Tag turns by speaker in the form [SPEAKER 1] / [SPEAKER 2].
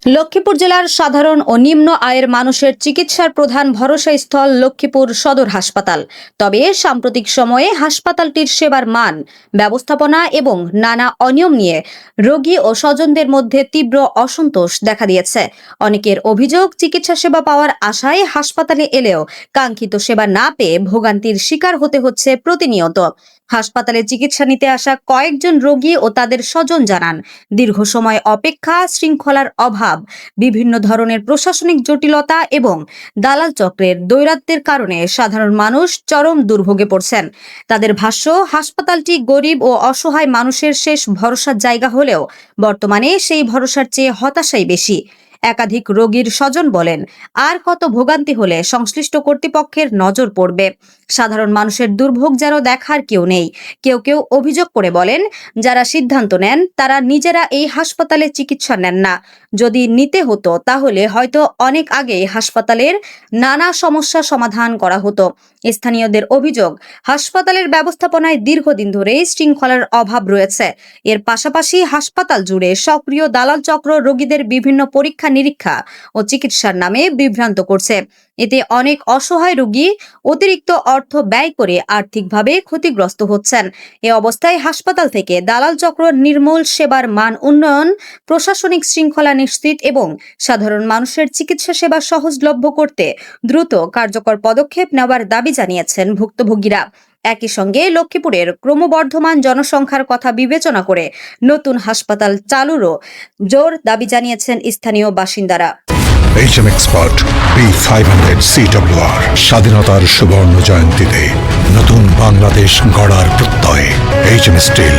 [SPEAKER 1] লক্ষ্মীপুর জেলার সাধারণ ও নিম্ন আয়ের মানুষের চিকিৎসার প্রধান ভরসাস্থল লক্ষ্মীপুর সদর হাসপাতাল। তবে সাম্প্রতিক সময়ে হাসপাতালটির সেবার মান, ব্যবস্থাপনা এবং নানা অনিয়ম নিয়ে রোগী ও স্বজনদের মধ্যে তীব্র অসন্তোষ দেখা দিয়েছে। অনেকের অভিযোগ, চিকিৎসা সেবা পাওয়ার আশায় হাসপাতালে এলেও কাঙ্ক্ষিত সেবা না পেয়ে ভোগান্তির শিকার হতে হচ্ছে প্রতিনিয়ত। হাসপাতালে চিকিৎসা নিতে আসা কয়েকজন রোগী ও তাদের স্বজন জানান, দীর্ঘ সময় অপেক্ষা, শৃঙ্খলার অভাব, বিভিন্ন ধরনের প্রশাসনিক জটিলতা এবং দালাল চক্রের দৌরাত্ম্যের কারণে সাধারণ মানুষ চরম দুর্ভোগে পড়ছেন। তাদের ভাষ্য, হাসপাতালটি গরিব ও অসহায় মানুষের শেষ ভরসার জায়গা হলেও বর্তমানে সেই ভরসার চেয়ে হতাশাই বেশি। একাধিক রোগীর স্বজন বলেন, আর কত ভোগান্তি হলে সংশ্লিষ্ট কর্তৃপক্ষের নজর পড়বে। সাধারণ মানুষের দুর্ভোগ যেন দেখার কেউ নেই। কেউ কেউ অভিযোগ করে বলেন, যারা সিদ্ধান্ত নেন তারা নিজেরা এই হাসপাতালে চিকিৎসা নেন না। যদি নিতে হতো তাহলে হয়তো অনেক আগে হাসপাতালের নানা সমস্যা সমাধান করা হতো। স্থানীয়দের অভিযোগ, হাসপাতালের ব্যবস্থাপনায় দীর্ঘদিন ধরেই শৃঙ্খলার অভাব রয়েছে। এর পাশাপাশি হাসপাতাল জুড়ে সক্রিয় দালাল চক্র রোগীদের বিভিন্ন পরীক্ষা নিরীক্ষা ও চিকিৎসার নামে বিভ্রান্ত করছে। এতে অনেক অসহায় রোগী অতিরিক্ত অর্থ ব্যয় করে আর্থিকভাবে ক্ষতিগ্রস্ত হচ্ছেন। এ অবস্থায় হাসপাতাল থেকে দালাল চক্র নির্মূল, সেবার মান উন্নয়ন, প্রশাসনিক শৃঙ্খলা নিশ্চিত এবং সাধারণ মানুষের চিকিৎসা সেবা সহজলভ্য করতে দ্রুত কার্যকর পদক্ষেপ নেওয়ার দাবি জানিয়েছেন ভুক্তভোগীরা। একই সঙ্গে লক্ষ্মীপুরের ক্রমবর্ধমান জনসংখ্যার কথা বিবেচনা করে নতুন হাসপাতাল চালুরও জোর দাবি জানিয়েছেন স্থানীয় বাসিন্দারা।
[SPEAKER 2] HM Expert B500 CWR স্বাধীনতার সুবর্ণ জয়ন্তীতে নতুন বাংলাদেশ গড়ার প্রত্যয়। HM Steel,